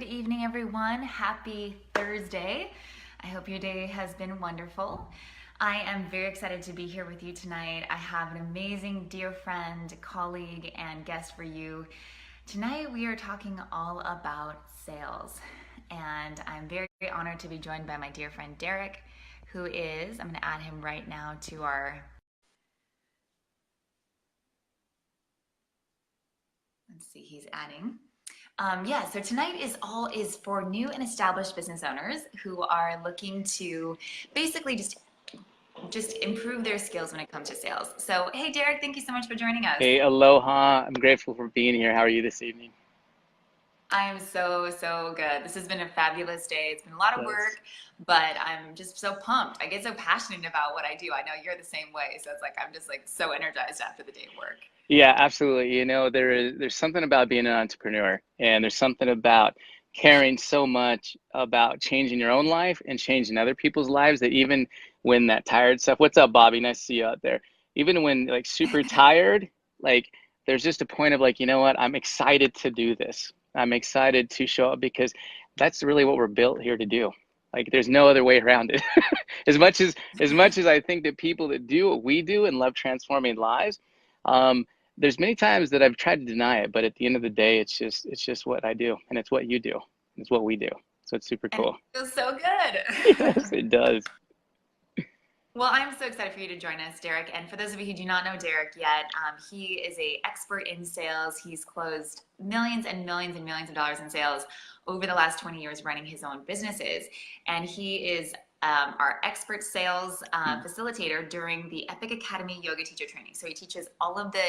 Good evening, everyone. Happy Thursday. I hope your day has been wonderful. I am very excited to be here with you tonight. I have an amazing dear friend, colleague, and guest for you. Tonight, we are talking all about sales. And I'm very, very honored to be joined by my dear friend, Derek, who is, I'm going to add him right now to our, let's see, he's adding. So tonight is for new and established business owners who are looking to basically just improve their skills when it comes to sales. So, hey Derek, thank you so much for joining us. Hey, aloha. I'm grateful for being here. How are you this evening? I am so good. This has been a fabulous day. It's been a lot of work, but I'm just so pumped. I get so passionate about what I do. I know you're the same way, so it's like I'm just like so energized after the day of work. Yeah, absolutely. There's something about being an entrepreneur, and there's something about caring so much about changing your own life and changing other people's lives that even when that tired stuff, what's up, Bobby? Nice to see you out there. Even when like super tired, like there's just a point of like, you know what? I'm excited to do this. I'm excited to show up because that's really what we're built here to do. Like there's no other way around it. As much as I think that people that do what we do and love transforming lives, um, there's many times that I've tried to deny it, but at the end of the day, it's just what I do, and it's what you do, it's what we do. So it's super And it cool. feels so good. Yes, it does. Well, I'm so excited for you to join us, Derek. And for those of you who do not know Derek yet, he is an expert in sales. He's closed millions and millions and millions of dollars in sales over the last 20 years running his own businesses. And he is our expert sales facilitator during the Epic Academy Yoga Teacher Training. So he teaches all of the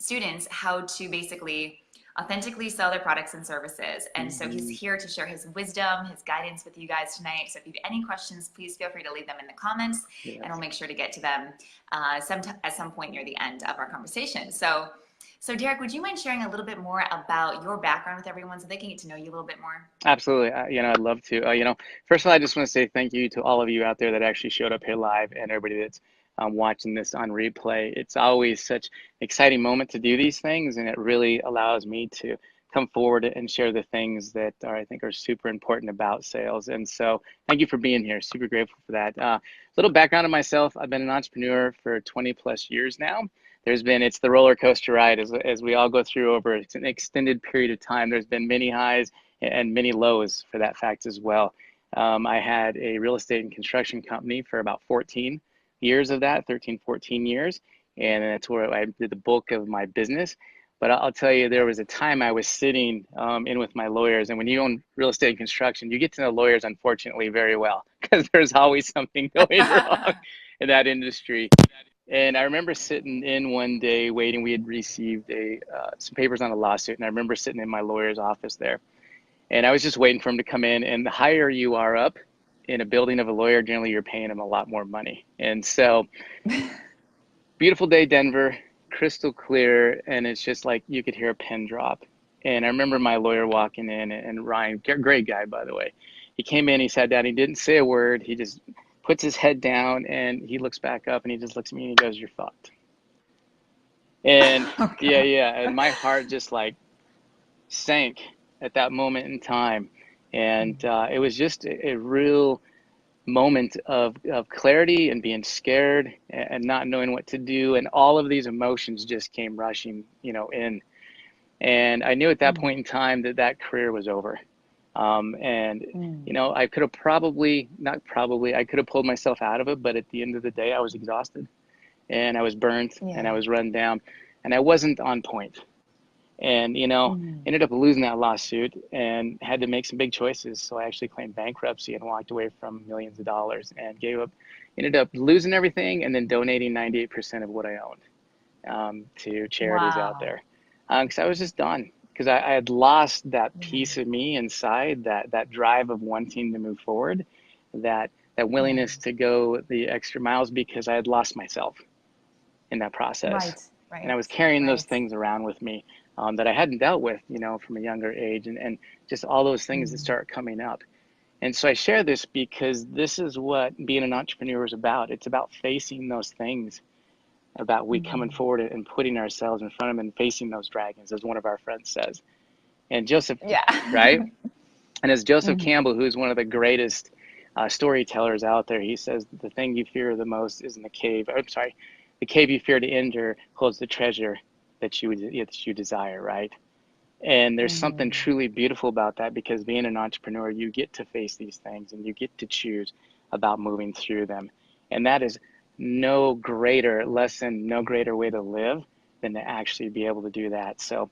students how to basically authentically sell their products and services. And so he's here to share his wisdom, his guidance with you guys tonight. So if you have any questions, please feel free to leave them in the comments, and we'll make sure to get to them at some point near the end of our conversation. So Derek, would you mind sharing a little bit more about your background with everyone so they can get to know you a little bit more? Absolutely. I'd love to. First of all, I just want to say thank you to all of you out there that actually showed up here live and everybody that's watching this on replay. It's always such an exciting moment to do these things, and it really allows me to come forward and share the things that I think are super important about sales. And so thank you for being here. Super grateful for that. Little background on myself. I've been an entrepreneur for 20 plus years now. It's the roller coaster ride as we all go through over an extended period of time. There's been many highs and many lows for that fact as well. I had a real estate and construction company for about 14 years of that, 13, 14 years. And that's where I did the bulk of my business. But I'll tell you, there was a time I was sitting in with my lawyers. And when you own real estate and construction, you get to know lawyers, unfortunately, very well, because there's always something going wrong in that industry. And I remember sitting in one day waiting. We had received some papers on a lawsuit. And I remember sitting in my lawyer's office there. And I was just waiting for him to come in. And the higher you are up in a building of a lawyer, generally you're paying him a lot more money. And so, beautiful day, Denver, crystal clear. And it's just like you could hear a pin drop. And I remember my lawyer walking in, and Ryan, great guy, by the way. He came in, he sat down, he didn't say a word. He just puts his head down and he looks back up and he just looks at me and he goes, "You're fucked." And yeah. And my heart just like sank at that moment in time. And it was just a real moment of clarity and being scared and not knowing what to do. And all of these emotions just came rushing, in. And I knew at that point in time that career was over. I could have I could have pulled myself out of it, but at the end of the day, I was exhausted and I was burnt and I was run down and I wasn't on point. And, ended up losing that lawsuit and had to make some big choices. So I actually claimed bankruptcy and walked away from millions of dollars and ended up losing everything and then donating 98% of what I owned to charities out there. Because I was just done. Because I had lost that piece of me inside, that drive of wanting to move forward, that willingness to go the extra miles, because I had lost myself in that process. Right. And I was carrying those things around with me that I hadn't dealt with, from a younger age, and just all those things that start coming up. And so I share this because this is what being an entrepreneur is about. It's about facing those things, about we coming forward and putting ourselves in front of them and facing those dragons, as one of our friends says. And Joseph, right? And as Joseph Mm-hmm. Campbell, who's one of the greatest storytellers out there, he says the thing you fear the most is in the cave. I'm sorry, the cave you fear to enter holds the treasure that you desire, right? And there's something Mm-hmm. truly beautiful about that, because being an entrepreneur, you get to face these things and you get to choose about moving through them. And that is no greater lesson, no greater way to live than to actually be able to do that. So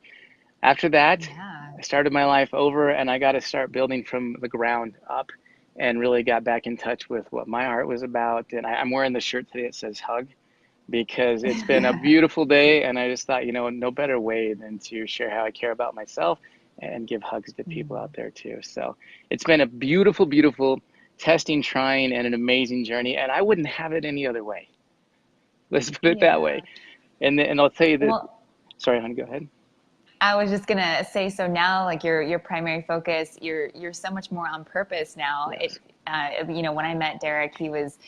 after that, Yeah. I started my life over, and I got to start building from the ground up, and really got back in touch with what my heart was about. And I'm wearing the shirt today that says hug, because it's been a beautiful day. And I just thought, no better way than to share how I care about myself and give hugs to people out there too. So it's been a beautiful, beautiful testing, trying, and an amazing journey. And I wouldn't have it any other way. Let's put it that way. Yeah. And I'll tell you that, Well, sorry, honey, go ahead. I was just gonna say, so now, like your primary focus, you're so much more on purpose now. Yes. When I met Derek, he was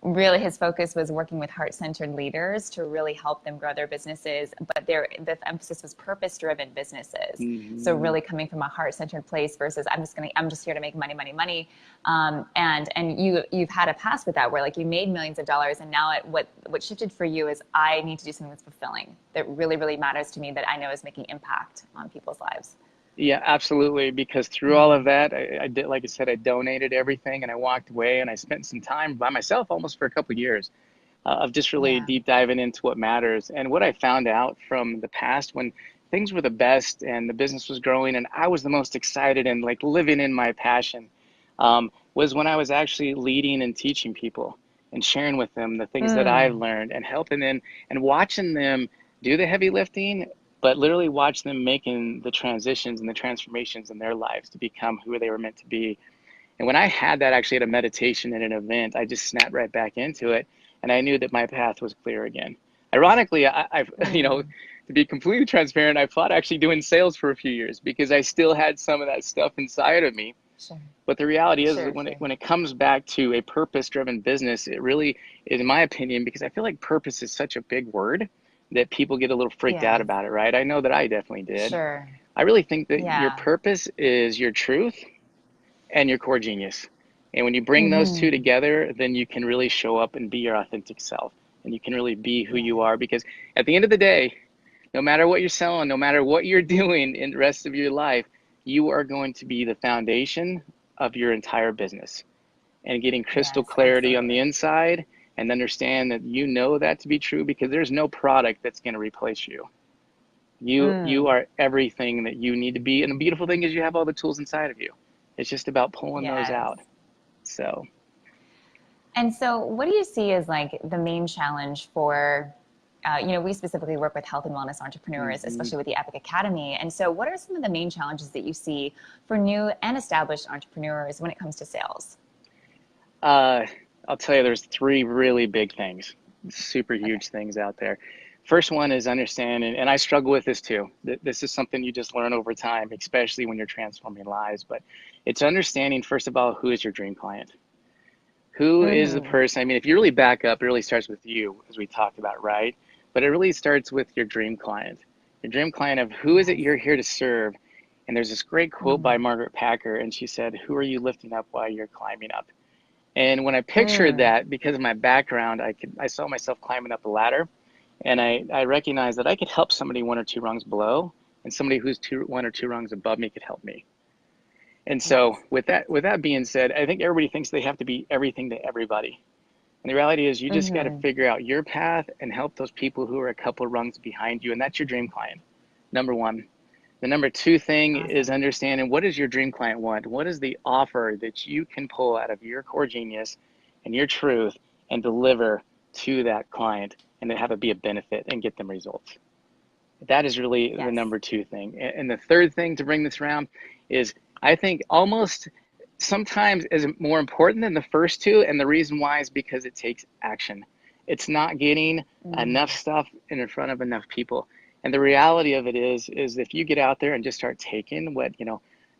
really, his focus was working with heart-centered leaders to really help them grow their businesses, but the emphasis was purpose-driven businesses. So Mm-hmm. really coming from a heart-centered place versus I'm just here to make money, money, money. And you've had a past with that where like you made millions of dollars, and now what shifted for you is I need to do something that's fulfilling, that really, really matters to me, that I know is making impact on people's lives. Yeah, absolutely. Because through all of Mm. that, I did, like I said, I donated everything and I walked away, and I spent some time by myself almost for a couple of years of just really Yeah. deep diving into what matters. And what I found out from the past, when things were the best and the business was growing and I was the most excited and like living in my passion, was when I was actually leading and teaching people and sharing with them the things that I've Mm. learned, and helping them and watching them do the heavy lifting, but literally watch them making the transitions and the transformations in their lives to become who they were meant to be. And when I had that actually at a meditation at an event, I just snapped right back into it, and I knew that my path was clear again. Ironically, I've, Mm. to be completely transparent, I fought actually doing sales for a few years because I still had some of that stuff inside of me. Sure. But the reality is that Sure. when it Sure. when it comes back to a purpose-driven business, it really, in my opinion, because I feel like purpose is such a big word that people get a little freaked out Yes. about it, right? I know that I definitely did. Sure. I really think that your Yeah. purpose is your truth and your core genius. And when you bring those two Mm-hmm. together, then you can really show up and be your authentic self. And you can really be who you Yeah. are. Because at the end of the day, no matter what you're selling, no matter what you're doing in the rest of your life, you are going to be the foundation of your entire business. And getting crystal Yes, clarity on the absolutely. inside, and understand that you know that to be true, because there's no product that's going to replace you. You Mm. are everything that you need to be. And the beautiful thing is you have all the tools inside of you. It's just about pulling those Yes. out. So, And so, what do you see as like the main challenge for, we specifically work with health and wellness entrepreneurs, mhm. especially with the Epic Academy. And so, what are some of the main challenges that you see for new and established entrepreneurs when it comes to sales? uh, I'll tell you, there's three really big things, super Okay. huge things out there. First one is understanding, and I struggle with this too. This is something you just learn over time, especially when you're transforming lives. But it's understanding, first of all, who is your dream client? Who is the Mm-hmm. person? I mean, if you really back up, it really starts with you, as we talked about, right? But it really starts with your dream client. Your dream client of who is it Yes. you're here to serve? And there's this great quote by Mm-hmm. Margaret Packer, and she said, "Who are you lifting up while you're climbing up?" And when I pictured Mm. that, because of my background, I saw myself climbing up a ladder, and I recognized that I could help somebody one or two rungs below, and somebody who's one or two rungs above me could help me. And so Yes. with that being said, I think everybody thinks they have to be everything to everybody. And the reality is, you just got to Mm-hmm. figure out your path and help those people who are a couple of rungs behind you. And that's your dream client, number one. The number two thing is Awesome. understanding, what does your dream client want? What is the offer that you can pull out of your core genius and your truth and deliver to that client, and then have it be a benefit and get them results? That is really the Yes. number two thing. And the third thing to bring this around is, I think, almost sometimes is more important than the first two. And the reason why is because it takes action. It's not getting Mm. enough stuff in front of enough people. And the reality of it is if you get out there and just start taking what,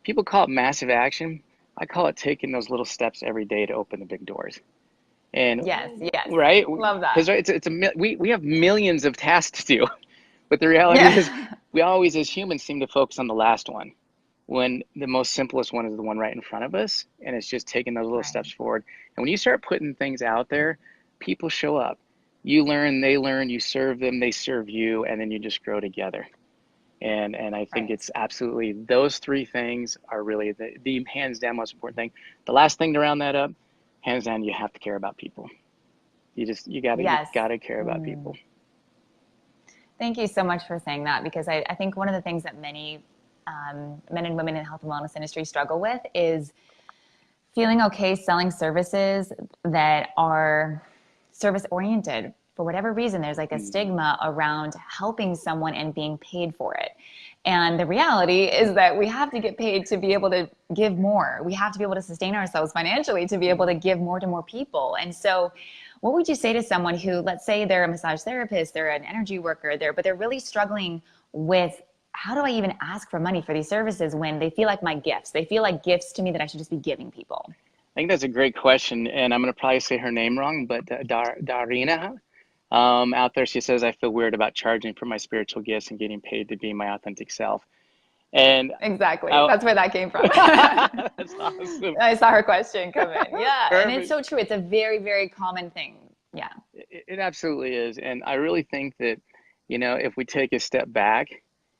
people call it massive action, I call it taking those little steps every day to open the big doors. And Yes. Yes. right, Love because that. we have millions of tasks to do, but the reality is Yeah. we always as humans seem to focus on the last one. when the most simplest one is the one right in front of us, and it's just taking those little Right. steps forward. And when you start putting things out there, people show up. You learn, they learn, you serve them, they serve you, and then you just grow together. And I think Right. it's absolutely those three things are really the hands down most important thing. The last thing to round that up, hands down, you have to care about people. You Yes. gotta care about Mm. people. Thank you so much for saying that, because I think one of the things that many men and women in the health and wellness industry struggle with is feeling okay selling services that are service oriented. For whatever reason, there's like a Hmm. stigma around helping someone and being paid for it. And the reality is that we have to get paid to be able to give more. We have to be able to sustain ourselves financially to be able to give more to more people. And so, what would you say to someone who, let's say they're a massage therapist, they're an energy worker, but they're really struggling with, how do I even ask for money for these services when they feel like my gifts? They feel like gifts to me that I should just be giving people. I think that's a great question, and I'm going to probably say her name wrong, but Darina out there, she says, I feel weird about charging for my spiritual gifts and getting paid to be my authentic self. And Exactly. I, That's where that came from. that's awesome. I saw her question come in. Yeah. And it's Perfect. so true. It's a very, very common thing. Yeah. It absolutely is. And I really think that, if we take a step back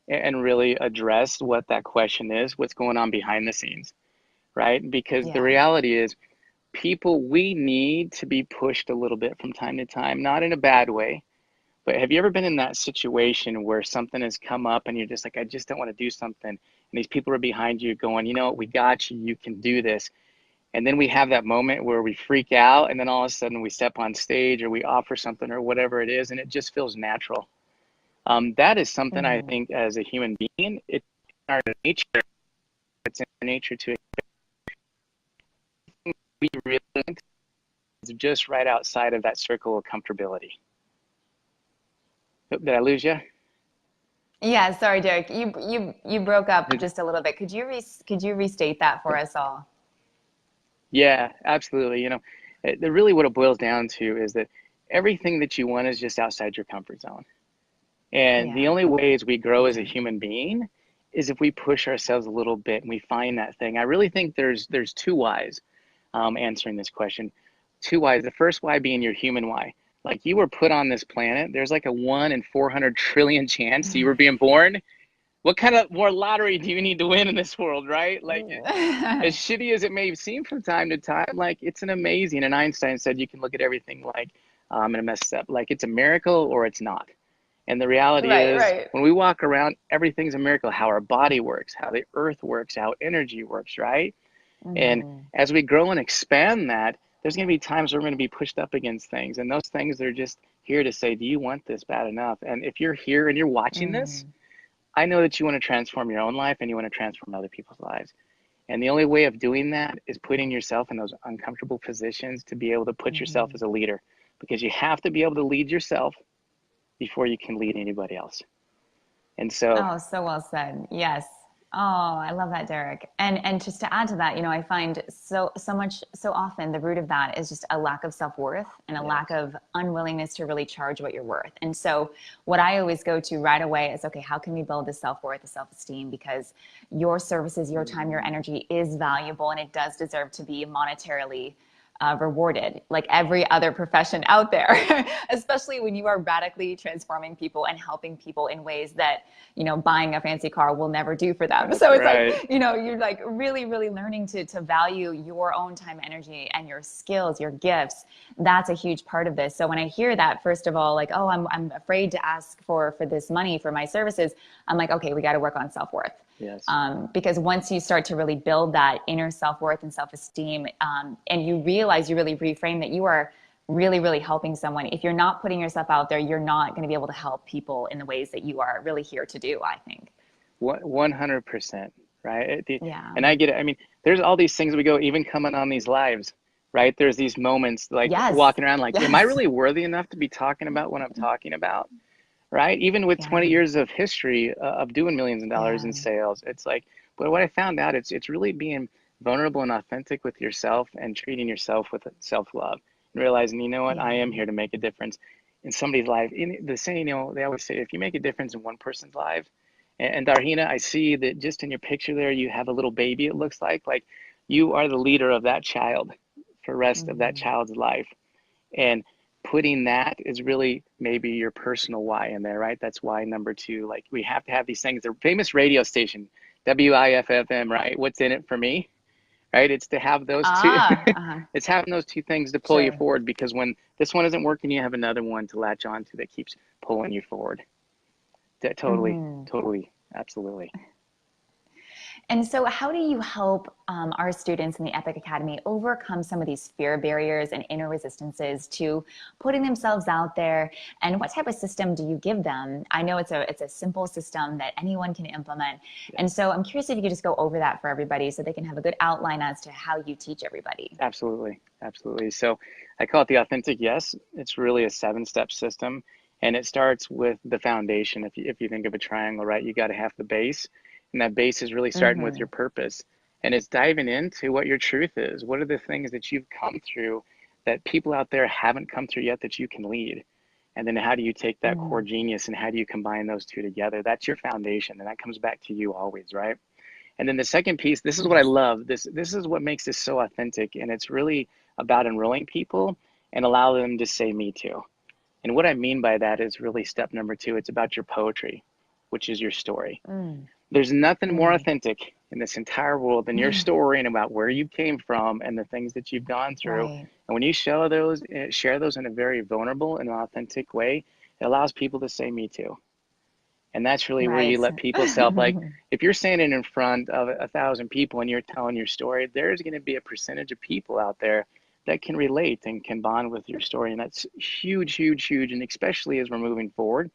and really address what that question is, what's going on behind the scenes, right? Because the Yeah. reality is, people, we need to be pushed a little bit from time to time, not in a bad way. But have you ever been in that situation where something has come up and you're just like, I just don't want to do something. And these people are behind you going, you know what, we got you, you can do this. And then we have that moment where we freak out, and then all of a sudden we step on stage or we offer something or whatever it is, and it just feels natural. That is something I Hmm. think as a human being, it's in our nature. It's in our nature to be really just right outside of that circle of comfortability. Did I lose you? Yeah. Sorry, Derek. You broke up just a little bit. Could you restate that for us all? Yeah, absolutely. Really what it boils down to is that everything that you want is just outside your comfort zone. And the Yeah. only ways we grow as a Yeah. human being is if we push ourselves a little bit and we find that thing. I really think there's two whys answering this question. Two whys. The first why being your human why. Like, you were put on this planet. There's like a 1 in 400 trillion chance you were being born. What kind of more lottery do you need to win in this world, right? Like, as shitty as it may seem from time to time, like, it's an amazing. And Einstein said you can look at everything like, I'm gonna mess this up, like it's a miracle or it's not. And the reality Right, is, right. when we walk around, everything's a miracle. How our body works, how the earth works, how energy works, right? And Hmm. as we grow and expand that, there's going to be times where we're going to be pushed up against things. And those things are just here to say, do you want this bad enough? And if you're here and you're watching this, Hmm. I know that you want to transform your own life and you want to transform other people's lives. And the only way of doing that is putting yourself in those uncomfortable positions to be able to put yourself Hmm. as a leader, because you have to be able to lead yourself before you can lead anybody else. And so, Oh, so well said. Yes. Oh, I love that, Derek. And just to add to that, I find so often the root of that is just a lack of self-worth and a lack yes. of unwillingness to really charge what you're worth. And so what I always go to right away is, okay, how can we build the self-worth, the self-esteem? Because your services, your time, your energy is valuable, and it does deserve to be monetarily rewarded, like every other profession out there, especially when you are radically transforming people and helping people in ways that, buying a fancy car will never do for them. That's So it's right. like, you're like really, really learning to value your own time, energy, and your skills, your gifts. That's a huge part of this. So when I hear that, first of all, like, oh, I'm afraid to ask for this money for my services, I'm like, okay, we got to work on self-worth. Yes. Because once you start to really build that inner self-worth and self-esteem, and you realize, you really reframe that you are really, really helping someone. If you're not putting yourself out there, you're not going to be able to help people in the ways that you are really here to do, I think. 100%, right? Yeah. And I get it. I mean, there's all these things we go, even coming on these lives, right? There's these moments like Yes. walking around like, am I Yes. really worthy enough to be talking about what I'm talking about? Right? Even with 20 Yeah. years of history of doing millions of dollars Yeah. in sales, it's like, but what I found out, it's really being vulnerable and authentic with yourself and treating yourself with self-love and realizing, you know what, I Yeah. am here to make a difference in somebody's life. In the saying, they always say, if you make a difference in one person's life, And Darhina, I see that just in your picture there, you have a little baby, it looks like you are the leader of that child for the rest of that child's life. And putting that is really maybe your personal why in there, right? That's why number two, like we have to have these things. The famous radio station, WIFFM, right? What's in it for me, right? It's to have those two. It's having those two things to pull you forward, because when this one isn't working, you have another one to latch onto that keeps pulling you forward. Totally, absolutely. And so how do you help our students in the Epic Academy overcome some of these fear barriers and inner resistances to putting themselves out there? And what type of system do you give them? I know it's a simple system that anyone can implement. And so I'm curious if you could just go over that for everybody so they can have a good outline as to how you teach everybody. Absolutely. So I call it the Authentic Yes. It's really a 7-step system. And it starts with the foundation. If you think of a triangle, right, you got to have the base. And that base is really starting with your purpose. And it's diving into what your truth is. What are the things that you've come through that people out there haven't come through yet that you can lead? And then how do you take that core genius and how do you combine those two together? That's your foundation. And that comes back to you always, right? And then the second piece, this is what I love. This is what makes this so authentic. And it's really about enrolling people and allow them to say me too. And what I mean by that is really step number 2. It's about your poetry, which is your story. There's nothing more authentic in this entire world than your story and about where you came from and the things that you've gone through. And when you share those in a very vulnerable and authentic way, it allows people to say me too. And that's really where you let people self, like if you're standing in front of 1,000 people and you're telling your story, there's going to be a percentage of people out there that can relate and can bond with your story. And that's huge. And especially as we're moving forward,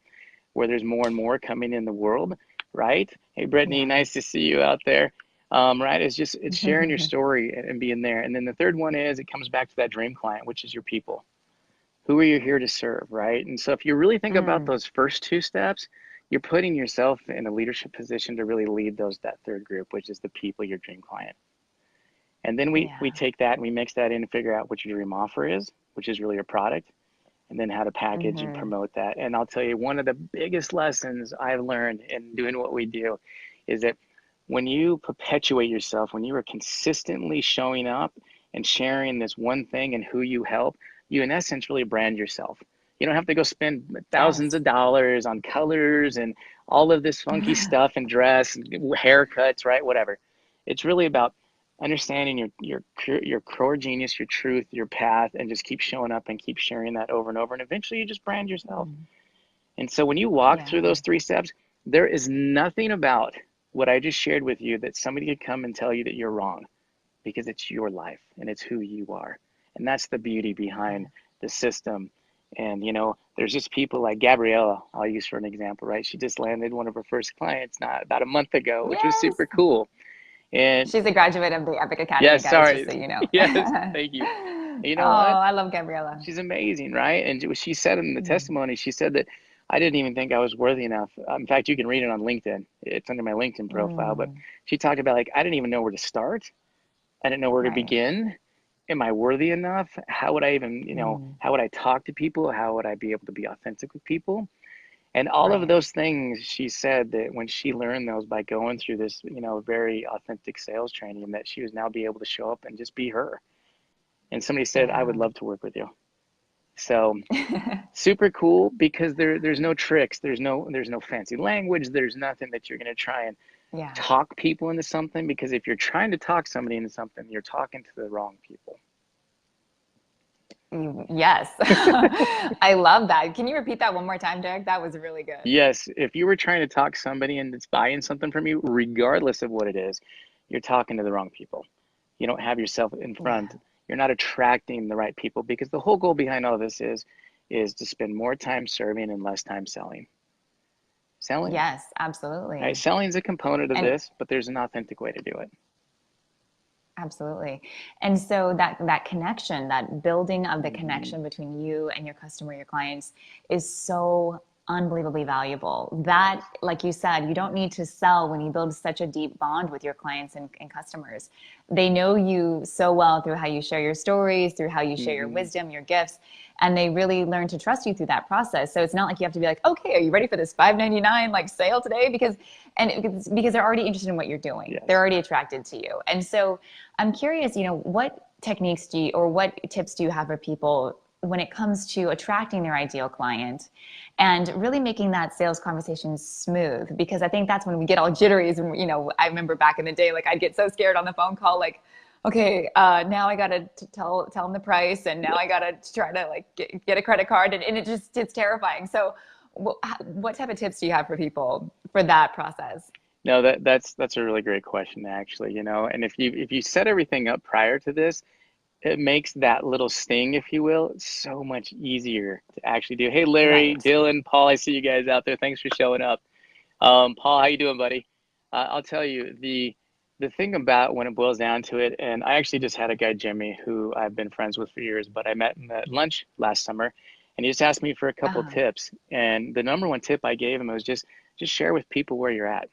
where there's more and more coming in the world, right? Hey, Brittany, nice to see you out there. Right? It's sharing your story and being there. And then the third one is it comes back to that dream client, which is your people. Who are you here to serve, right? And so if you really think about those first 2 steps, you're putting yourself in a leadership position to really lead that third group, which is the people, your dream client. And then we take that and we mix that in and figure out what your dream offer is, which is really your product, and then how to package and promote that. And I'll tell you, one of the biggest lessons I've learned in doing what we do is that when you perpetuate yourself, when you are consistently showing up and sharing this one thing and who you help, you in essence really brand yourself. You don't have to go spend thousands of dollars on colors and all of this funky stuff and dress and haircuts, right? Whatever. It's really about understanding your core genius, your truth, your path, and just keep showing up and keep sharing that over and over. And eventually you just brand yourself. And so when you walk through those 3 steps, there is nothing about what I just shared with you that somebody could come and tell you that you're wrong, because it's your life and it's who you are. And that's the beauty behind the system. And, there's just people like Gabriella, I'll use for an example, right? She just landed one of her first clients about a month ago, which was super cool. And she's a graduate of the Epic Academy. Yes, sorry. Just so you know. Yes, thank you. You know what? I love Gabriella. She's amazing, right? And she said in the testimony, she said that I didn't even think I was worthy enough. In fact, you can read it on LinkedIn. It's under my LinkedIn profile. But she talked about, I didn't even know where to start. I didn't know where to begin. Am I worthy enough? How would I even, how would I talk to people? How would I be able to be authentic with people? And all of those things, she said that when she learned those by going through this, very authentic sales training, that she was now be able to show up and just be her. And somebody said, I would love to work with you. So super cool, because there's no tricks. There's no fancy language. There's nothing that you're going to try and talk people into something, because if you're trying to talk somebody into something, you're talking to the wrong people. Yes. I love that. Can you repeat that one more time, Derek? That was really good. Yes. If you were trying to talk somebody and it's buying something from you, regardless of what it is, you're talking to the wrong people. You don't have yourself in front. You're not attracting the right people, because the whole goal behind all this is to spend more time serving and less time selling. Selling. Yes, absolutely. Right? Selling is a component of this, but there's an authentic way to do it. Absolutely. And so that connection, that building of the connection between you and your customer, your clients, is so unbelievably valuable. That, like you said, you don't need to sell when you build such a deep bond with your clients and customers. They know you so well through how you share your stories, through how you share your Hmm. wisdom, your gifts, and they really learn to trust you through that process. So it's not like you have to be like, okay, are you ready for this $5.99 like sale today? Because they're already interested in what you're doing. They're Yes. already attracted to you. And so I'm curious, what techniques do you, or what tips do you have for people when it comes to attracting their ideal client and really making that sales conversation smooth? Because I think that's when we get all jittery. And I remember back in the day, like I'd get so scared on the phone call, like, okay, now I gotta tell them the price, and now I gotta try to like get a credit card, and it's terrifying. So what type of tips do you have for people for that process? No, that's a really great question, actually, and if you set everything up prior to this, it makes that little sting, if you will, so much easier to actually do. Hey, Larry, Right. Dylan, Paul, I see you guys out there. Thanks for showing up. Paul, how you doing, buddy? I'll tell you the thing about when it boils down to it, and I actually just had a guy, Jimmy, who I've been friends with for years, but I met him at lunch last summer, and he just asked me for a couple Uh-huh. tips. And the number one tip I gave him was just share with people where you're at.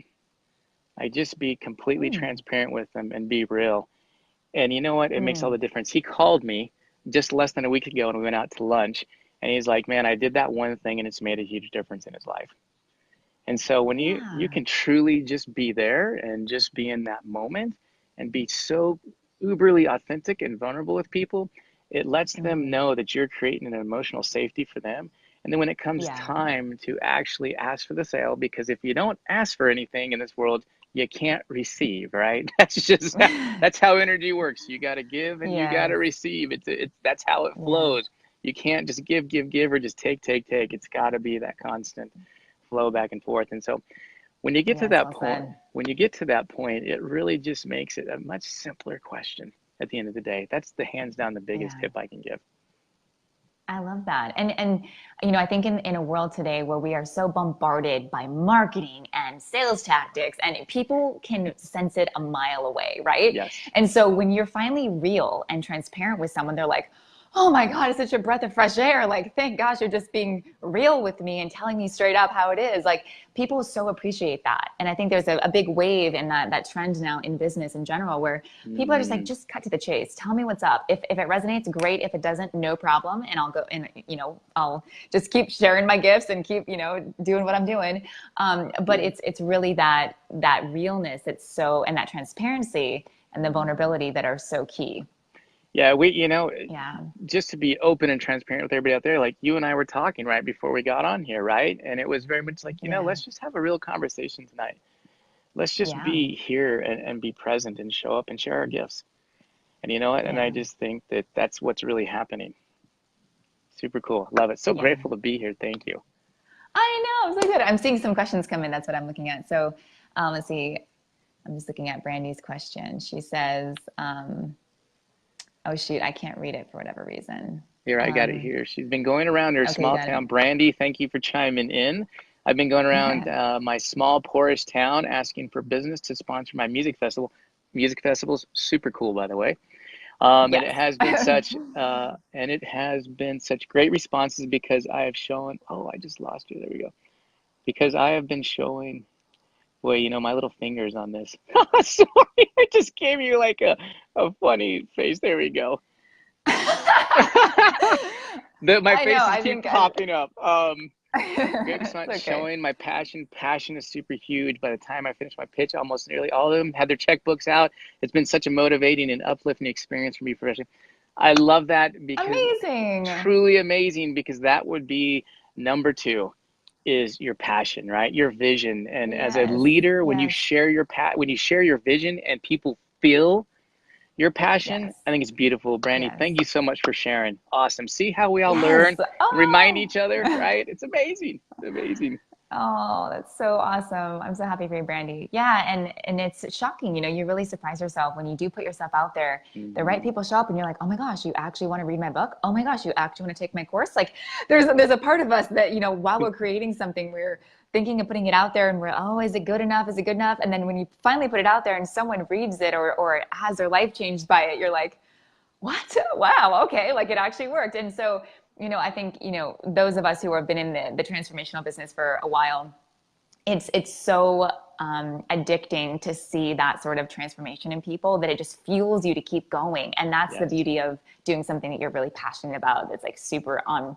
I just be completely Mm. transparent with them and be real. And you know what? It makes all Mm. the difference. He called me just less than a week ago and we went out to lunch. And he's like, man, I did that one thing and it's made a huge difference in his life. And so when you Yeah. can truly just be there and just be in that moment and be so uberly authentic and vulnerable with people, it lets them Mm. know that you're creating an emotional safety for them. And then when it comes Yeah. time to actually ask for the sale, because if you don't ask for anything in this world, you can't receive, right? That's how energy works. You got to give and you got Yes. to receive. It's that's how it Yeah. flows. You can't just give, or just take. It's got to be that constant flow back and forth. And so Yes. Well said. when you get to that point, it really just makes it a much simpler question at the end of the day. That's the hands down the biggest Yeah. tip I can give. I love that. And I think in a world today where we are so bombarded by marketing and sales tactics, and people can sense it a mile away, right? Yes. And so when you're finally real and transparent with someone, they're like, oh my God, it's such a breath of fresh air. Like, thank gosh, you're just being real with me and telling me straight up how it is. Like, people so appreciate that. And I think there's a big wave in that trend now in business in general, where people are just like, Mm, just cut to the chase. Tell me what's up. If it resonates, great. If it doesn't, no problem. And I'll go and, I'll just keep sharing my gifts and keep, doing what I'm doing. But yeah. it's really that realness that's so, and that transparency and the vulnerability that are so key. Yeah, Yeah. just to be open and transparent with everybody out there, like you and I were talking right before we got on here, right? And it was very much like, Yeah. let's just have a real conversation tonight. Let's just Yeah. be here and be present and show up and share our gifts. And you know what? And I Yeah. just think that that's what's really happening. Super cool. Love it. So Yeah. grateful to be here. Thank you. I know. I'm so good. I'm seeing some questions come in. That's what I'm looking at. So let's see. I'm just looking at Brandy's question. She says, oh, shoot, I can't read it for whatever reason. Here, I got it here. She's been going around her Okay, you small got town. Brandy, thank you for chiming in. I've been going around it. my small, poorish town asking for business to sponsor my music festival. Music festival's super cool, by the way. And Yes. it has been such great responses because I have shown. Oh, I just lost you. There we go. Because I have been showing. Boy, my little fingers on this. Sorry, I just gave you like a funny face. There we go. My I know. faces I keep think I, popping up. Good. It's it's not okay. showing my passion. Passion is super huge. By the time I finish my pitch, almost nearly all of them had their checkbooks out. It's been such a motivating and uplifting experience for me professionally. I love that because Amazing. truly amazing because that would be number two is your passion, right? Your vision. And as a Yes. leader, when you Yes. share when you share your vision and people feel your passion, Yes. I think it's beautiful. Brandy, Yes. thank you so much for sharing. Awesome. See how we all learn Yes. and remind Oh. each other, right? It's amazing. It's amazing. Oh, that's so awesome. I'm so happy for you, Brandy. Yeah, and it's shocking, you really surprise yourself when you do put yourself out there. The right Mhm. people show up and you're like, "Oh my gosh, you actually want to read my book? Oh my gosh, you actually want to take my course?" Like there's a part of us that, while we're creating something, we're thinking of putting it out there and we're, "Oh, is it good enough? Is it good enough?" And then when you finally put it out there and someone reads it or has their life changed by it, you're like, what? Wow. Okay. Like it actually worked. And so I think, those of us who have been in the transformational business for a while, it's so addicting to see that sort of transformation in people that it just fuels you to keep going. And that's the Yes. beauty of doing something that you're really passionate about. That's like super on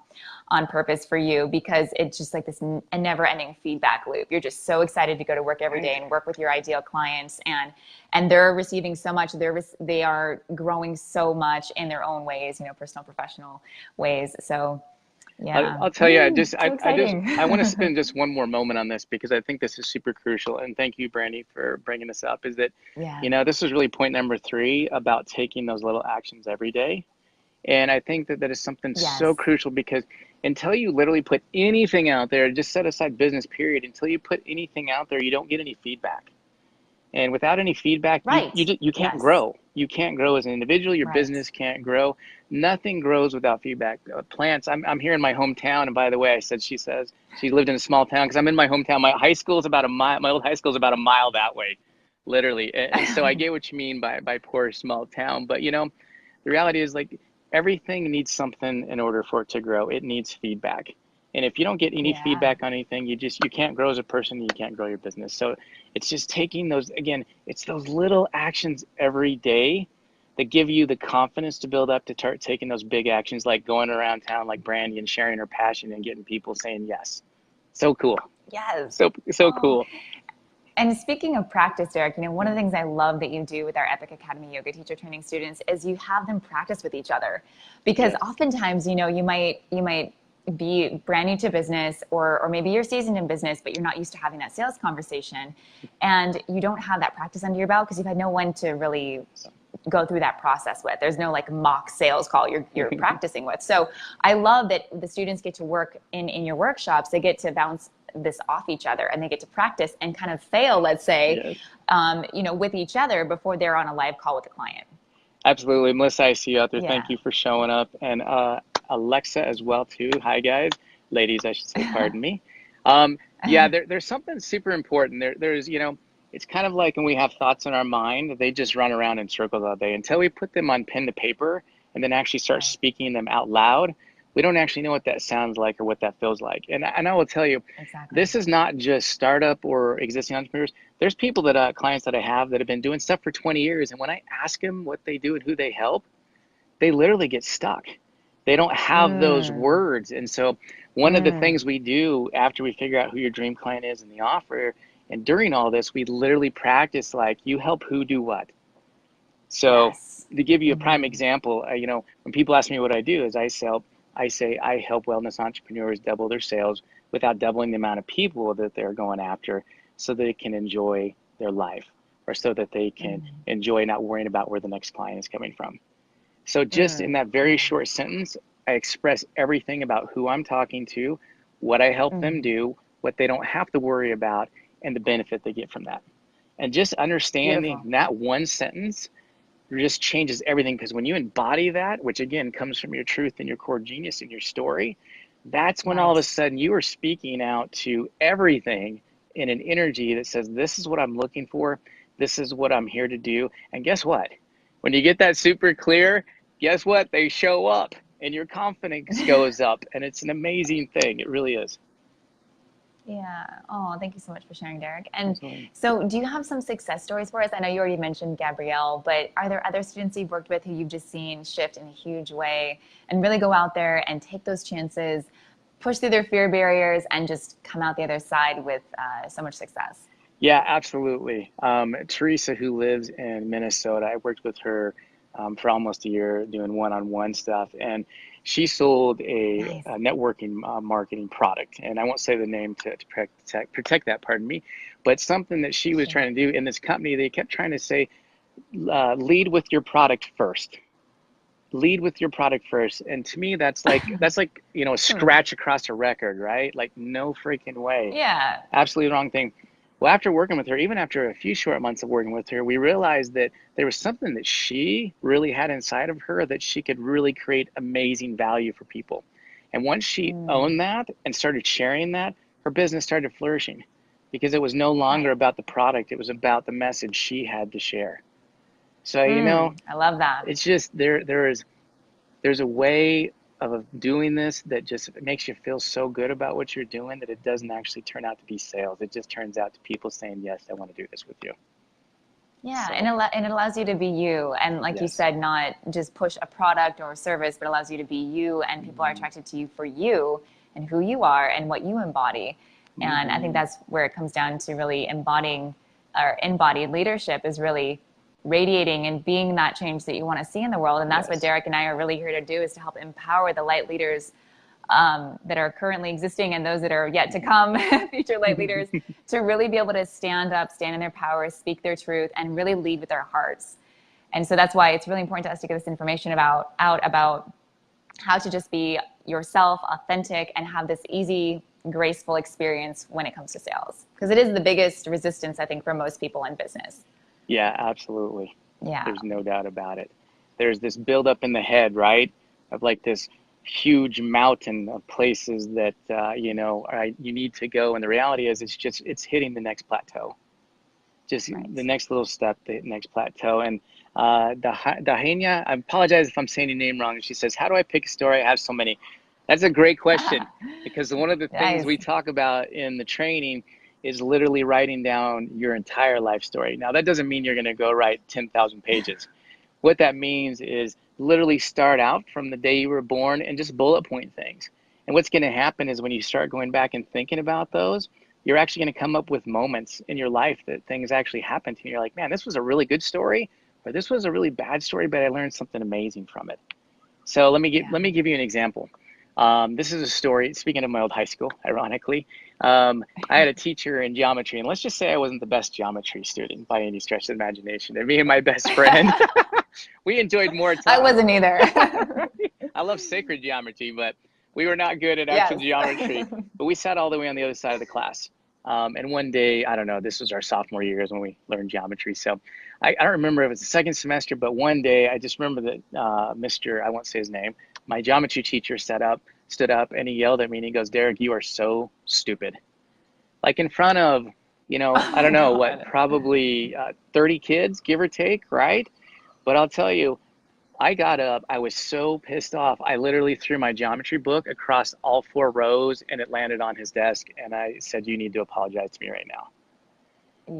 purpose for you, because it's just like this a never ending feedback loop. You're just so excited to go to work every day and work with your ideal clients, and they're receiving so much. They are growing so much in their own ways, personal, professional ways. So yeah. I'll tell you, So exciting. I want to spend just one more moment on this because I think this is super crucial. And thank you, Brandy, for bringing this up. Is that, Yeah. this is really point number 3 about taking those little actions every day. And I think that is something so Yes. crucial, because until you literally put anything out there, just set aside business period, until you put anything out there, you don't get any feedback. And without any feedback, Right. you can't Yes. grow. You can't grow as an individual. Your Right. business can't grow. Nothing grows without feedback. Plants. I'm here in my hometown, and by the way, she says she lived in a small town, because I'm in my hometown. My high school is about a mile. My old high school is about a mile that way, literally. And so I get what you mean by poor small town. But the reality is, like, everything needs something in order for it to grow. It needs feedback. And if you don't get any Yeah. feedback on anything, you can't grow as a person, you can't grow your business. So it's just taking those, again, it's those little actions every day that give you the confidence to build up to start taking those big actions, like going around town like Brandy and sharing her passion and getting people saying yes. So cool. Yes. So Oh. cool. And speaking of practice, Derek, one of the things I love that you do with our Epic Academy yoga teacher training students is you have them practice with each other, because Yes. oftentimes, you might be brand new to business, or maybe you're seasoned in business, but you're not used to having that sales conversation, and you don't have that practice under your belt because you've had no one to really go through that process with. There's no like mock sales call you're practicing with. So I love that the students get to work in your workshops. They get to bounce this off each other, and they get to practice and kind of fail, let's say, Yes. with each other before they're on a live call with a client. Absolutely. Melissa, I see you out there. Yeah. Thank you for showing up. And Alexa as well, too. Hi, guys. Ladies, I should say, pardon me. There's something super important. There's, it's kind of like when we have thoughts in our mind, they just run around in circles all day until we put them on pen to paper and then actually start speaking them out loud. We don't actually know what that sounds like or what that feels like. And I will tell you, This is not just startup or existing entrepreneurs. There's people clients that I have that have been doing stuff for 20 years. And when I ask them what they do and who they help, they literally get stuck. They don't have those words. And so one of the things we do after we figure out who your dream client is in the offer, and during all this, we literally practice, like, you help who do what. So to give you a prime example, when people ask me what I do, is I say I help wellness entrepreneurs double their sales without doubling the amount of people that they're going after, so they can enjoy their life, or so that they can enjoy not worrying about where the next client is coming from. So just in that very short sentence, I express everything about who I'm talking to, what I help them do, what they don't have to worry about, and the benefit they get from that. And just understanding that one sentence just changes everything, because when you embody that, which again comes from your truth and your core genius and your story, that's when all of a sudden you are speaking out to everything in an energy that says, this is what I'm looking for, this is what I'm here to do. And guess what? When you get that super clear, guess what? They show up and your confidence goes up, and it's an amazing thing. It really is. Yeah. Oh, thank you so much for sharing, Derek. And so do you have some success stories for us? I know you already mentioned Gabrielle, but are there other students you've worked with who you've just seen shift in a huge way and really go out there and take those chances, push through their fear barriers, and just come out the other side with so much success? Yeah, absolutely. Teresa, who lives in Minnesota, I worked with her for almost a year doing one-on-one stuff, and she sold a networking marketing product, and I won't say the name to protect that, pardon me, but something that she was trying to do in this company. They kept trying to say, lead with your product first. Lead with your product first. And to me, that's like a scratch across a record, right? Like, no freaking way. Yeah. Absolutely wrong thing. Well, after working with her, even after a few short months of working with her, we realized that there was something that she really had inside of her that she could really create amazing value for people. And once she owned that and started sharing that, her business started flourishing, because it was no longer about the product. It was about the message she had to share. So, I love that. it's just there's a way of doing this that just makes you feel so good about what you're doing that it doesn't actually turn out to be sales. It just turns out to people saying, yes, I want to do this with you. Yeah, So, and it allows you to be you, and like you yes. said, not just push a product or a service, but allows you to be you, and people are attracted to you for you and who you are and what you embody. And I think that's where it comes down to really embodying or embodied leadership is really radiating and being that change that you want to see in the world. And that's what Yes. Derek and I are really here to do, is to help empower the light leaders that are currently existing and those that are yet to come, future light leaders, to really be able to stand up, stand in their power, speak their truth, and really lead with their hearts. And so that's why it's really important to us to get this information out about how to just be yourself, authentic, and have this easy, graceful experience when it comes to sales. Because it is the biggest resistance, I think, for most people in business. Yeah, absolutely. Yeah. There's no doubt about it. There's this buildup in the head, right? Of like this huge mountain of places that, you need to go. And the reality is it's hitting the next plateau. Just Right. the next little step, the next plateau. And Dahenia, I apologize if I'm saying your name wrong. She says, how do I pick a story? I have so many. That's a great question, because one of the things we talk about in the training is literally writing down your entire life story. Now, that doesn't mean you're going to go write 10,000 pages. What that means is literally start out from the day you were born and just bullet point things. And what's going to happen is when you start going back and thinking about those, you're actually going to come up with moments in your life that things actually happened to you. You're like, man, this was a really good story, or this was a really bad story, but I learned something amazing from it. So let me give you an example. This is a story, speaking of my old high school, ironically. I had a teacher in geometry, and let's just say I wasn't the best geometry student by any stretch of the imagination. And me and my best friend, we enjoyed more time. I wasn't either. I love sacred geometry, but we were not good at actual geometry. But we sat all the way on the other side of the class. And one day, I don't know, this was our sophomore years when we learned geometry. So I don't remember if it was the second semester, but one day I just remember that I won't say his name, my geometry teacher stood up and he yelled at me and he goes, Derek, you are so stupid. Like in front of, I don't know what, probably 30 kids, give or take, right? But I'll tell you, I got up, I was so pissed off. I literally threw my geometry book across all 4 rows and it landed on his desk. And I said, you need to apologize to me right now.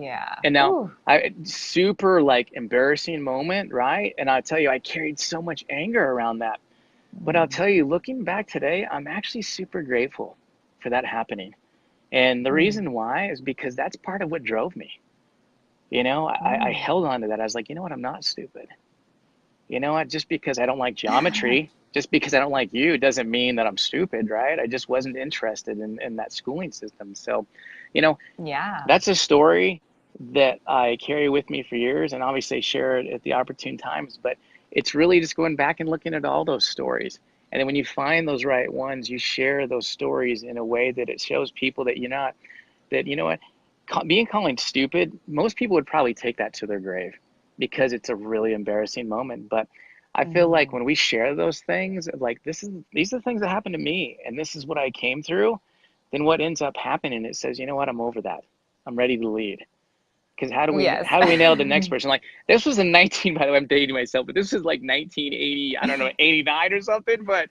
Yeah. And now, super like embarrassing moment, right? And I'll tell you, I carried so much anger around that. But I'll tell you, looking back today, I'm actually super grateful for that happening. And the reason why is because that's part of what drove me. I held on to that. I was like, you know what? I'm not stupid. You know what? Just because I don't like geometry, just because I don't like you doesn't mean that I'm stupid, right? I just wasn't interested in that schooling system. So, that's a story that I carry with me for years and obviously share it at the opportune times. But it's really just going back and looking at all those stories. And then when you find those right ones, you share those stories in a way that it shows people that being called stupid, most people would probably take that to their grave because it's a really embarrassing moment. But I feel like when we share those things, like these are the things that happened to me and this is what I came through, then what ends up happening, it says, you know what, I'm over that. I'm ready to lead. Because how do we nail the next person? Like this was in by the way, I'm dating myself, but this was like 1980, I don't know, 89 or something. But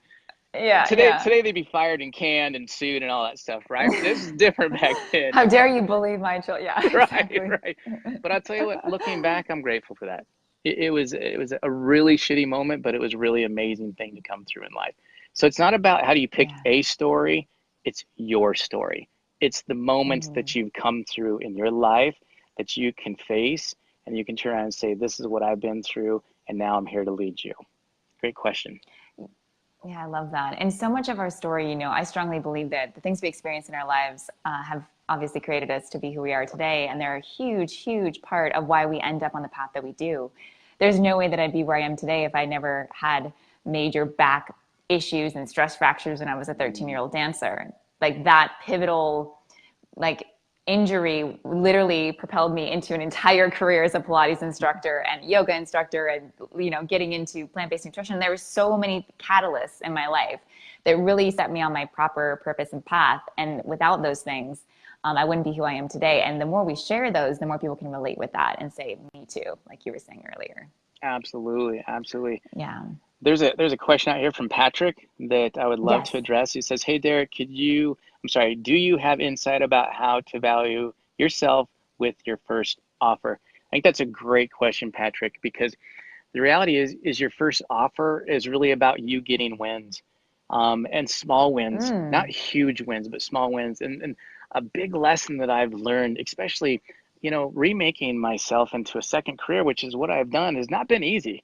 today they'd be fired and canned and sued and all that stuff, right? This is different back then. How dare you bully my children? Yeah, exactly. Right. But I'll tell you what, looking back, I'm grateful for that. It was a really shitty moment, but it was a really amazing thing to come through in life. So it's not about how do you pick a story, it's your story. It's the moments that you've come through in your life that you can face and you can turn around and say, this is what I've been through and now I'm here to lead you. Great question. Yeah, I love that. And so much of our story, I strongly believe that the things we experience in our lives have obviously created us to be who we are today. And they're a huge, huge part of why we end up on the path that we do. There's no way that I'd be where I am today if I never had major back issues and stress fractures when I was a 13-year-old dancer. Like that pivotal, injury literally propelled me into an entire career as a Pilates instructor and yoga instructor and, getting into plant-based nutrition. There were so many catalysts in my life that really set me on my proper purpose and path. And without those things, I wouldn't be who I am today. And the more we share those, the more people can relate with that and say, me too, like you were saying earlier. Absolutely. Absolutely. Yeah. There's a question out here from Patrick that I would love Yes. to address. He says, "Hey Derek, do you have insight about how to value yourself with your first offer?" I think that's a great question, Patrick, because the reality is your first offer is really about you getting wins, and small wins, not Mm, huge wins, but small wins. And a big lesson that I've learned, especially, remaking myself into a second career, which is what I've done, has not been easy.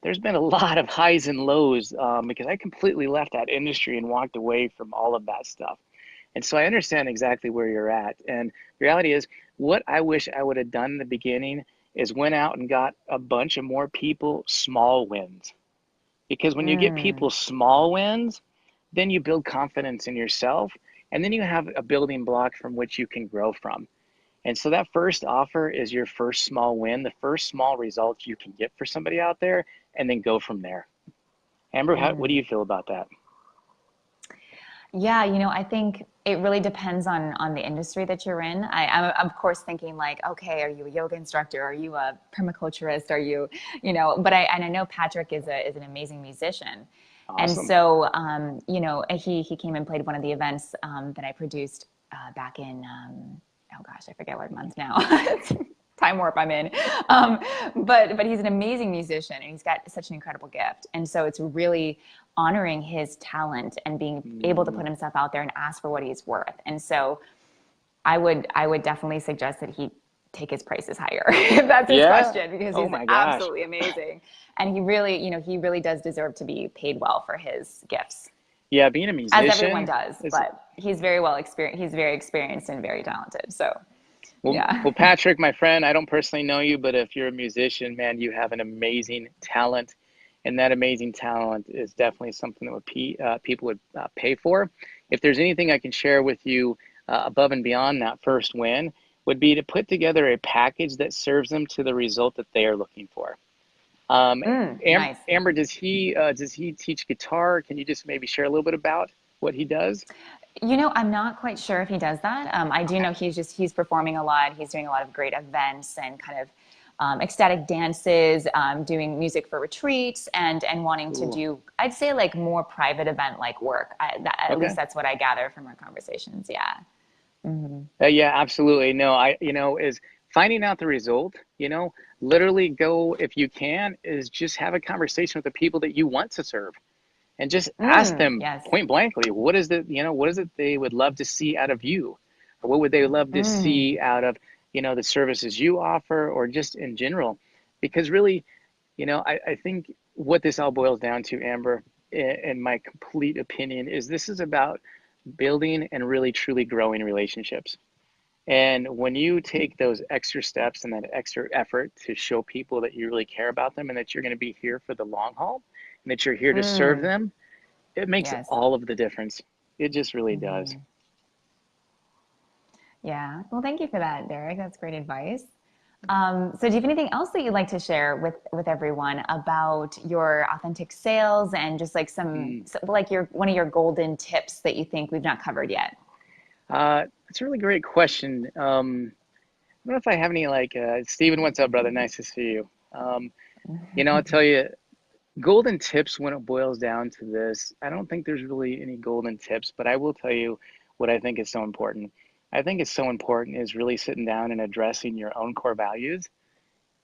There's been a lot of highs and lows, because I completely left that industry and walked away from all of that stuff. And so I understand exactly where you're at. And the reality is, what I wish I would have done in the beginning is went out and got a bunch of more people small wins. Because when you get mm, people small wins, then you build confidence in yourself, and then you have a building block from which you can grow from. And so that first offer is your first small win, the first small result you can get for somebody out there, and then go from there. Amber, what do mm. you feel about that? Yeah, I think it really depends on the industry that you're in. I'm of course thinking like, okay, are you a yoga instructor? Are you a permaculturist? Are you, but I know Patrick is an amazing musician. And Awesome. so, he came and played one of the events that I produced back in, oh gosh, I forget what month now. Time warp I'm in. Um, but he's an amazing musician and he's got such an incredible gift. And so it's really honoring his talent and being able to put Mm, himself out there and ask for what he's worth. And so I would definitely suggest that he take his prices higher if that's his yeah. question, because Oh he's my gosh. absolutely amazing. And he really does deserve to be paid well for his gifts, Yeah, being a as everyone musician does, is but he's very well experienced. He's very experienced and very talented. So, well, yeah. Patrick, my friend, I don't personally know you, but if you're a musician, man, you have an amazing talent, and that amazing talent is definitely something that people would pay for. If there's anything I can share with you above and beyond that first win, would be to put together a package that serves them to the result that they are looking for. Um, Nice. Amber, does he teach guitar? Can you just maybe share a little bit about what he does? I'm not quite sure if he does that. I do know he's performing a lot. He's doing a lot of great events and kind of ecstatic dances, doing music for retreats, and wanting to Cool. do, I'd say, like more private event like work. At least Okay. that's what I gather from our conversations. Yeah. Hmm. Yeah, absolutely. No, is finding out the result, literally go, if you can, is just have a conversation with the people that you want to serve and just ask them Yes. point blankly, what is it they would love to see out of you? Or what would they love to Mm, see out of, the services you offer or just in general? Because really, I think what this all boils down to, Amber, in my complete opinion, is this is about building and really truly growing relationships. And when you take those extra steps and that extra effort to show people that you really care about them and that you're going to be here for the long haul and that you're here to serve mm, them, it makes yes. all of the difference. It just really does. Hmm. Yeah. Well, thank you for that, Derek. That's great advice. So do you have anything else that you'd like to share with everyone about your authentic sales and just like Mm. like your one of your golden tips that you think we've not covered yet? It's a really great question. I don't know if I have any Steven, what's up, brother? Nice to see you. I'll tell you, golden tips when it boils down to this, I don't think there's really any golden tips, but I will tell you what I think is so important. I think it's so important is really sitting down and addressing your own core values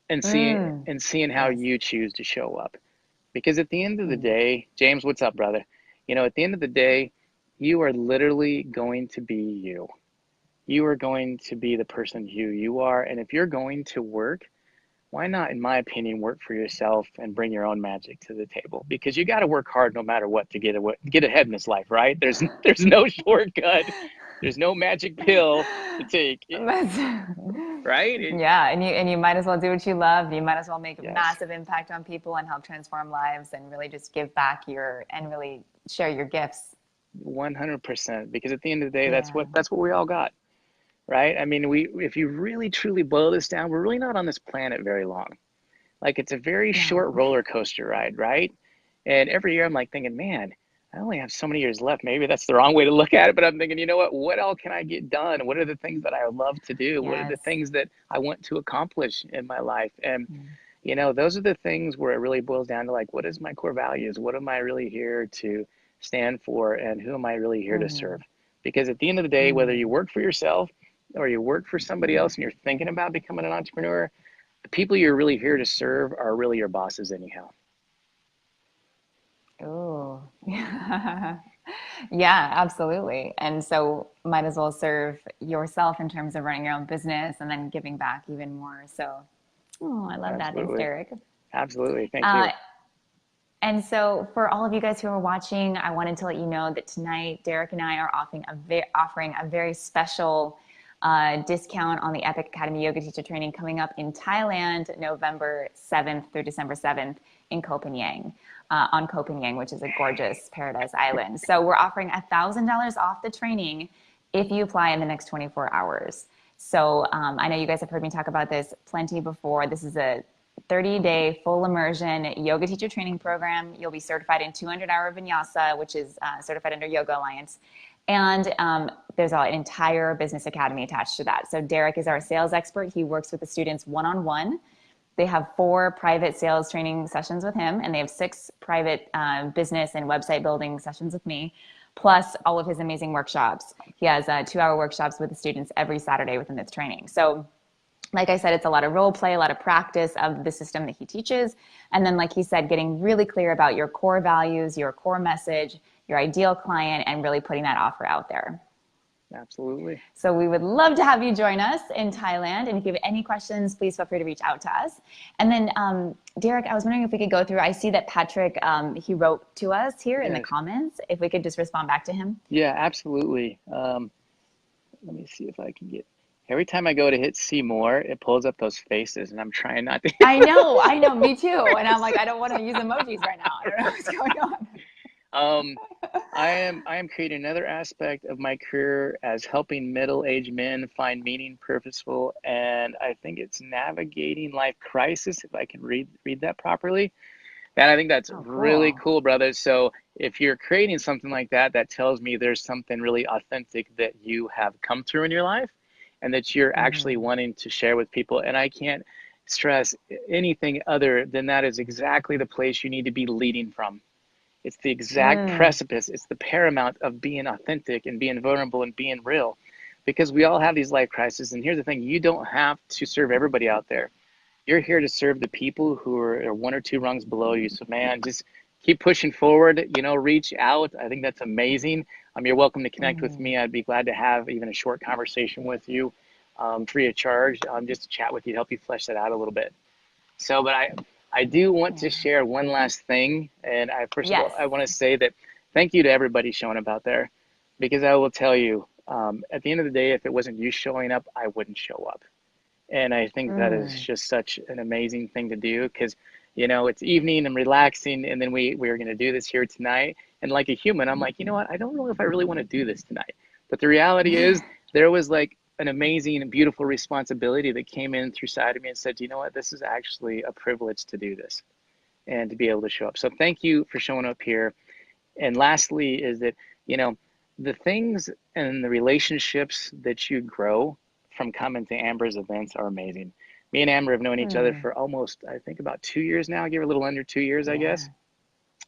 and Mm, seeing how yes. you choose to show up. Because at the end of the Mm, day, James, what's up, brother? At the end of the day, you are literally going to be you. You are going to be the person who you are. And if you're going to work, why not, in my opinion, work for yourself and bring your own magic to the table? Because you got to work hard no matter what to get ahead in this life, right? There's no shortcut. There's no magic pill to take, that's, right? yeah, and you might as well do what you love. You might as well make a Yes, massive impact on people and help transform lives and really just give back and really share your gifts. 100%. Because at the end of the day, Yeah. that's what we all got, right? I mean, if you really truly boil this down, we're really not on this planet very long. Like it's a very short No. roller coaster ride, right? And every year I'm like thinking, man, I only have so many years left. Maybe that's the wrong way to look at it, but I'm thinking, you know what? What all can I get done? What are the things that I love to do? What are the Yes. things that I want to accomplish in my life? And you know, those are the things where it really boils down to like, what is my core values? What am I really here to stand for? And who am I really here to serve? Mm-hmm. Because at the end of the day, whether you Mm-hmm. work for yourself or you work for somebody else and you're thinking about becoming an entrepreneur, the people you're really here to serve are really your bosses anyhow. Oh, yeah. Yeah, absolutely. And so might as well serve yourself in terms of running your own business and then giving back even more. So, oh, I love that. Thanks, Absolutely. Derek. Absolutely. Thank Uh, you. and so for all of you guys who are watching, I wanted to let you know that tonight, Derek and I are offering a very special discount on the Epic Academy Yoga Teacher Training coming up in Thailand, November 7th through December 7th in Koh Phangan, on Koh Phangan, which is a gorgeous paradise island. So we're offering $1,000 off the training if you apply in the next 24 hours. So I know you guys have heard me talk about this plenty before. This is a 30-day full immersion yoga teacher training program. You'll be certified in 200-hour vinyasa, which is certified under Yoga Alliance. And there's an entire business academy attached to that. So Derek is our sales expert. He works with the students one-on-one. They have 4 private sales training sessions with him, and they have 6 private business and website building sessions with me, plus all of his amazing workshops. He has 2-hour workshops with the students every Saturday within this training. So like I said, it's a lot of role play, a lot of practice of the system that he teaches. And then, like he said, getting really clear about your core values, your core message, your ideal client, and really putting that offer out there. Absolutely. So we would love to have you join us in Thailand. And if you have any questions, please feel free to reach out to us. And then, Derek, I was wondering if we could go through, I see that Patrick, he wrote to us here in the comments. If we could just respond back to him. Yeah, absolutely. Let me see if I can get, every time I go to hit see more, it pulls up those faces and I'm trying not to. I know, me too. And I'm like, I don't want to use emojis right now. I don't know what's going on. I am creating another aspect of my career as helping middle-aged men find meaning, purposeful, and I think it's navigating life crisis, if I can read that properly. And I think that's really cool, brother. So if you're creating something like that, that tells me there's something really authentic that you have come through in your life and that you're actually wanting to share with people. And I can't stress anything other than that is exactly the place you need to be leading from. It's the exact precipice. It's the paramount of being authentic and being vulnerable and being real, because we all have these life crises. And here's the thing, you don't have to serve everybody out there. You're here to serve the people who are 1 or 2 rungs below you. So man, just keep pushing forward, you know, reach out. I think that's amazing. You're welcome to connect with me. I'd be glad to have even a short conversation with you, free of charge, just to chat with you, help you flesh that out a little bit. So, but I do want to share one last thing. And first of all, I want to say that thank you to everybody showing up out there, because I will tell you, at the end of the day, if it wasn't you showing up, I wouldn't show up. And I think that is just such an amazing thing to do, because, you know, it's evening and relaxing, and then we're going to do this here tonight. And like a human, I'm like, you know what? I don't know if I really want to do this tonight. But the reality is there was like an amazing and beautiful responsibility that came in through side of me and said, you know what? This is actually a privilege to do this and to be able to show up. So thank you for showing up here. And lastly is that, you know, the things and the relationships that you grow from coming to Amber's events are amazing. Me and Amber have known each other for almost, I think, about 2 years now. I give her a little under 2 years, I guess.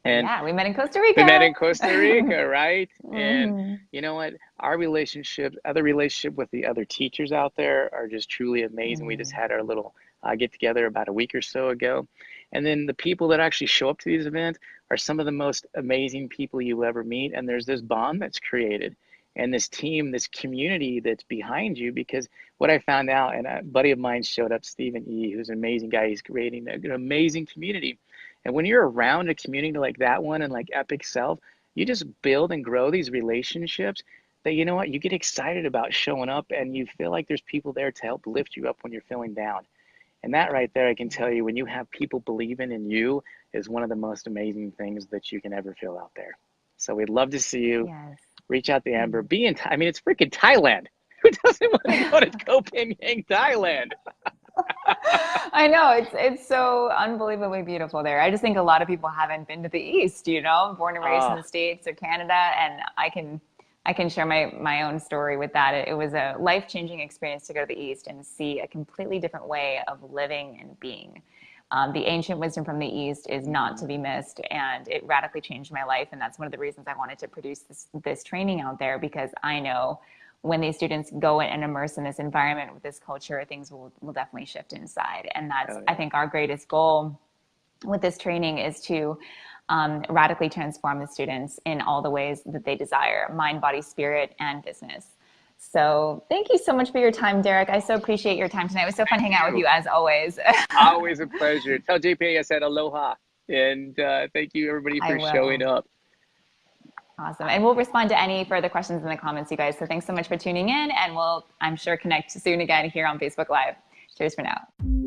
And we met in Costa Rica. We met in Costa Rica, right? And you know what? Our relationship, other relationship with the other teachers out there are just truly amazing. We just had our little get together about a week or so ago. And then the people that actually show up to these events are some of the most amazing people you will ever meet. And there's this bond that's created and this team, this community that's behind you. Because what I found out, and a buddy of mine showed up, Stephen E., who's an amazing guy. He's creating an amazing community. And when you're around a community like that one and like Epic Self, you just build and grow these relationships that, you know what, you get excited about showing up, and you feel like there's people there to help lift you up when you're feeling down. And that right there, I can tell you, when you have people believing in you, is one of the most amazing things that you can ever feel out there. So we'd love to see you. Reach out to Amber. Be in, I mean, it's freaking Thailand. Who doesn't want to go to Koh Phangan, Thailand? I know, it's so unbelievably beautiful there. I just think a lot of people haven't been to the East, you know, born and raised in the States or Canada, and I can share my own story with that. It was a life-changing experience to go to the East and see a completely different way of living and being. The ancient wisdom from the East is not to be missed, and it radically changed my life. And that's one of the reasons I wanted to produce this training out there, because I know when these students go and immerse in this environment with this culture, things will definitely shift inside. And that's, I think, our greatest goal with this training is to radically transform the students in all the ways that they desire: mind, body, spirit, and business. So thank you so much for your time, Derek. I so appreciate your time tonight. It was so fun hanging out with you, as always. Always a pleasure. Tell JPA I said aloha. And thank you, everybody, for showing up. Awesome. And we'll respond to any further questions in the comments, you guys. So thanks so much for tuning in, and we'll, I'm sure, connect soon again here on Facebook Live. Cheers for now.